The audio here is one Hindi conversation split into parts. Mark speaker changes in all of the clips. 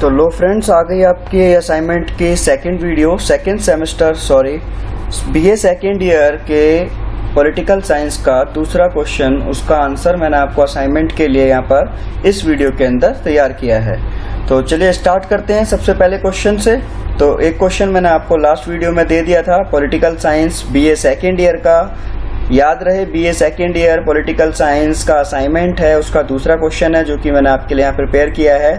Speaker 1: तो लो फ्रेंड्स, आ गई आपकी असाइनमेंट की second video, second semester BA second year के पॉलिटिकल साइंस का दूसरा क्वेश्चन, उसका आंसर मैंने आपको असाइनमेंट के लिए यहाँ पर इस वीडियो के अंदर तैयार किया है। तो चलिए स्टार्ट करते हैं सबसे पहले क्वेश्चन से। तो एक क्वेश्चन मैंने आपको लास्ट वीडियो में दे दिया था, political science BA second year का। याद रहे, BA second year political science का असाइनमेंट है, उसका दूसरा क्वेश्चन है जो कि मैंने आपके लिए यहाँ प्रिपेयर किया है।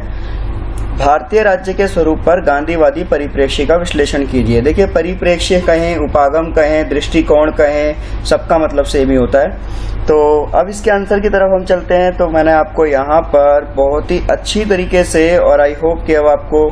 Speaker 1: भारतीय राज्य के स्वरूप पर गांधीवादी परिप्रेक्ष्य का विश्लेषण कीजिए। देखिए, परिप्रेक्ष्य कहें, उपागम कहें, दृष्टिकोण कहें, सबका मतलब सेम ही होता है। तो अब इसके आंसर की तरफ हम चलते हैं। तो मैंने आपको यहाँ पर बहुत ही अच्छी तरीके से, और आई होप कि अब आपको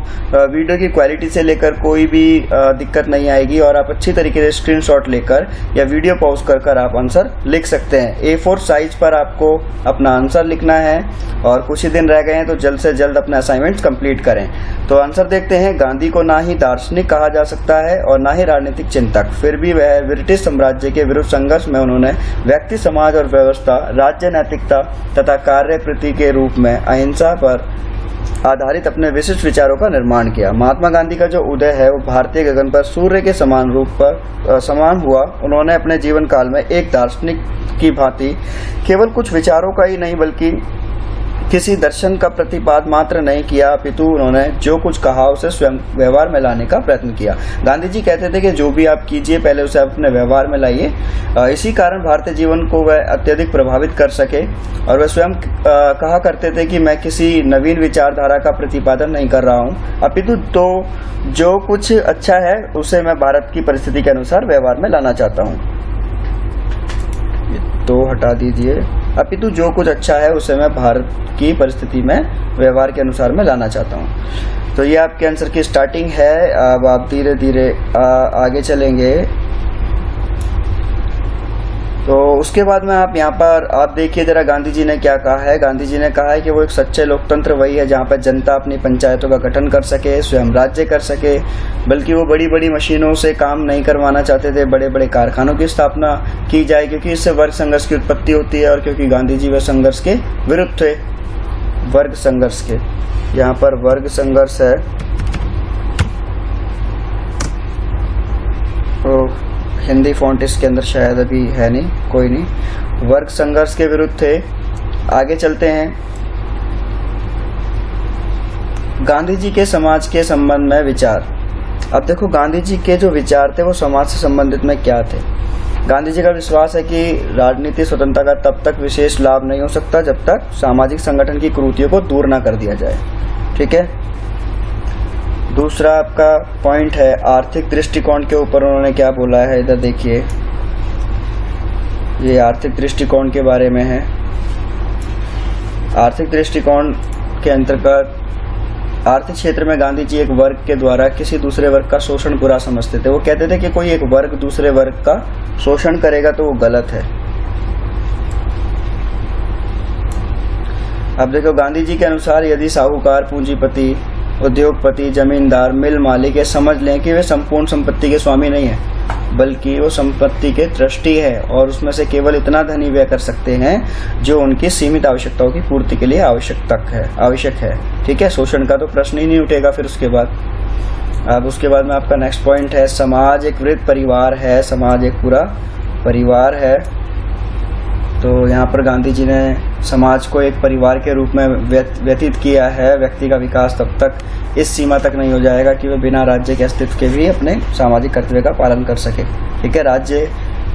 Speaker 1: वीडियो की क्वालिटी से लेकर कोई भी दिक्कत नहीं आएगी और आप अच्छी तरीके से स्क्रीनशॉट लेकर या वीडियो पॉज कर आप आंसर लिख सकते हैं। A4 साइज पर आपको अपना आंसर लिखना है और कुछ ही दिन रह गए हैं, तो जल्द से जल्द अपने असाइनमेंट कंप्लीट करें। तो आंसर देखते हैं। गांधी को ना ही दार्शनिक कहा जा सकता है और ना ही राजनीतिक चिंतक, फिर भी वह ब्रिटिश साम्राज्य के विरुद्ध संघर्ष में उन्होंने व्यक्ति, समाज और व्यवस्था, राज्य नैतिकता तथा कार्य प्रति के रूप में अहिंसा पर आधारित अपने विशिष्ट विचारों का निर्माण किया। महात्मा गांधी का जो उदय है वो भारतीय गगन पर सूर्य के समान रूप पर समान हुआ। उन्होंने अपने जीवन काल में एक दार्शनिक की भांति केवल कुछ विचारों का ही नहीं बल्कि किसी दर्शन का प्रतिपाद मात्र नहीं किया, अपितु उन्होंने जो कुछ कहा उसे स्वयं व्यवहार में लाने का प्रयत्न किया। गांधी जी कहते थे कि जो भी आप कीजिए पहले उसे आप अपने व्यवहार में लाइए। इसी कारण भारतीय जीवन को वह अत्यधिक प्रभावित कर सके। और वह स्वयं कहा करते थे कि मैं किसी नवीन विचारधारा का प्रतिपादन नहीं कर रहा हूँ, अपितु तो जो कुछ अच्छा है उसे मैं भारत की परिस्थिति के अनुसार व्यवहार में लाना चाहता हूँ। तो हटा दीजिए, अपितु जो कुछ अच्छा है उसे मैं भारत की परिस्थिति में व्यवहार के अनुसार मैं लाना चाहता हूँ। तो ये आपके आंसर की स्टार्टिंग है। अब आप धीरे धीरे आगे चलेंगे। तो उसके बाद में आप यहाँ पर आप देखिए जरा गांधी जी ने क्या कहा है। गांधी जी ने कहा है कि वो एक सच्चे लोकतंत्र वही है जहाँ पर जनता अपनी पंचायतों का गठन कर सके, स्वयं राज्य कर सके। बल्कि वो बड़ी बड़ी मशीनों से काम नहीं करवाना चाहते थे, बड़े बड़े कारखानों की स्थापना की जाए, क्योंकि इससे वर्ग संघर्ष की उत्पत्ति होती है और क्योंकि गांधी जी वह संघर्ष के विरुद्ध थे, वर्ग संघर्ष के। यहाँ पर वर्ग संघर्ष है। तो हिंदी फॉन्ट इसके अंदर शायद अभी है नहीं, कोई नहीं। वर्ग संघर्ष के विरुद्ध थे। आगे चलते हैं। गांधी जी के समाज के संबंध में विचार। अब देखो, गांधी जी के जो विचार थे वो समाज से संबंधित में क्या थे। गांधी जी का विश्वास है कि राजनीतिक स्वतंत्रता का तब तक विशेष लाभ नहीं हो सकता जब तक सामाजिक संगठन की कुरीतियों को दूर ना कर दिया जाए। ठीक है। दूसरा आपका पॉइंट है आर्थिक दृष्टिकोण के ऊपर उन्होंने क्या बोला है। इधर देखिए, ये आर्थिक दृष्टिकोण के बारे में है। आर्थिक दृष्टिकोण के अंतर्गत आर्थिक क्षेत्र में गांधी जी एक वर्ग के द्वारा किसी दूसरे वर्ग का शोषण बुरा समझते थे। वो कहते थे कि कोई एक वर्ग दूसरे वर्ग का शोषण करेगा तो वो गलत है। अब देखो, गांधी जी के अनुसार यदि साहूकार, पूंजीपति, उद्योगपति, जमींदार, मिल मालिक ये समझ लें कि वे संपूर्ण संपत्ति के स्वामी नहीं है, बल्कि वो संपत्ति के ट्रस्टी है और उसमें से केवल इतना धन ही व्यय कर सकते हैं जो उनकी सीमित आवश्यकताओं की पूर्ति के लिए आवश्यक है। ठीक है। शोषण का तो प्रश्न ही नहीं उठेगा फिर उसके बाद। अब उसके बाद में आपका नेक्स्ट पॉइंट है समाज एक वृहद परिवार है। समाज एक पूरा परिवार है। तो यहाँ पर गांधी जी ने समाज को एक परिवार के रूप में व्यतीत किया है। व्यक्ति का विकास तब तक इस सीमा तक नहीं हो जाएगा कि वह बिना राज्य के अस्तित्व के भी अपने सामाजिक कर्तव्य का पालन कर सके। ठीक है। राज्य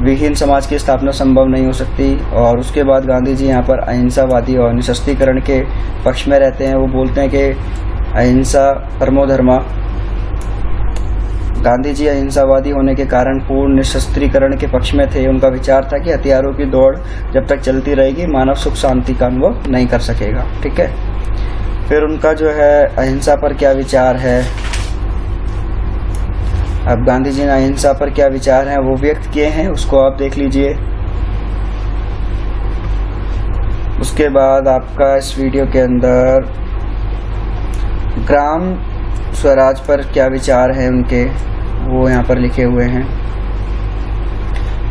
Speaker 1: विहीन समाज की स्थापना संभव नहीं हो सकती। और उसके बाद गांधी जी यहाँ पर अहिंसावादी और निशस्त्रीकरण के पक्ष में रहते हैं। वो बोलते हैं कि अहिंसा परमो धर्मा। गांधी जी अहिंसावादी होने के कारण पूर्ण निशस्त्रीकरण के पक्ष में थे। उनका विचार था कि हथियारों की दौड़ जब तक चलती रहेगी मानव सुख शांति का अनुभव नहीं कर सकेगा। ठीक है। फिर उनका जो है अहिंसा पर क्या विचार है। अब गांधी जी ने अहिंसा पर क्या विचार हैं वो व्यक्त किए हैं, उसको आप देख लीजिए। उसके बाद आपका इस वीडियो के अंदर ग्राम स्वराज पर क्या विचार है उनके, वो यहाँ पर लिखे हुए हैं।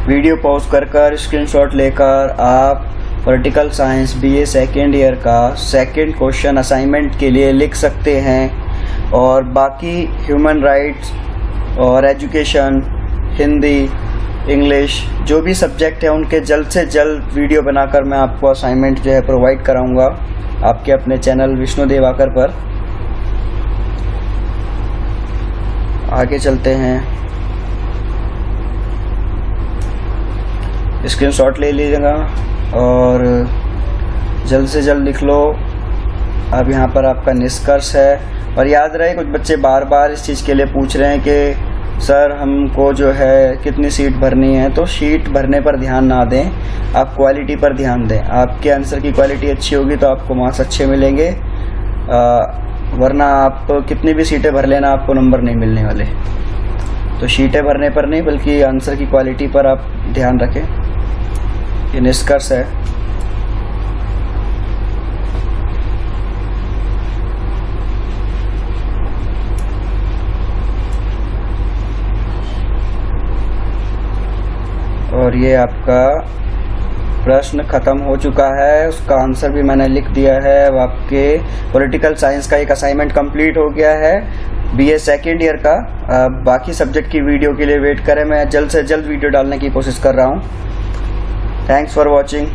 Speaker 1: वीडियो पॉज कर स्क्रीनशॉट लेकर आप political science BA second year का सेकंड क्वेश्चन असाइनमेंट के लिए लिख सकते हैं। और बाकी ह्यूमन राइट्स और एजुकेशन, हिंदी, इंग्लिश, जो भी सब्जेक्ट है उनके जल्द से जल्द वीडियो बनाकर मैं आपको असाइनमेंट जो है प्रोवाइड कराऊंगा आपके अपने चैनल विष्णु देवाकर पर। आगे चलते हैं, स्क्रीनशॉट ले लीजिएगा और जल्द से जल्द लिख लो। अब यहाँ पर आपका निष्कर्ष है। और याद रहे, कुछ बच्चे बार बार इस चीज़ के लिए पूछ रहे हैं कि सर हमको जो है कितनी सीट भरनी है, तो शीट भरने पर ध्यान ना दें, आप क्वालिटी पर ध्यान दें। आपके आंसर की क्वालिटी अच्छी होगी तो आपको मार्क्स अच्छे मिलेंगे, वरना आप कितनी भी सीटें भर लेना आपको नंबर नहीं मिलने वाले। तो सीटें भरने पर नहीं बल्कि आंसर की क्वालिटी पर आप ध्यान रखें। ये निष्कर्ष है। और ये आपका प्रश्न खत्म हो चुका है, उसका आंसर भी मैंने लिख दिया है। अब आपके पॉलिटिकल साइंस का एक असाइनमेंट कंप्लीट हो गया है बीए सेकेंड ईयर का। बाकी सब्जेक्ट की वीडियो के लिए वेट करें, मैं जल्द से जल्द वीडियो डालने की कोशिश कर रहा हूँ। Thanks for watching.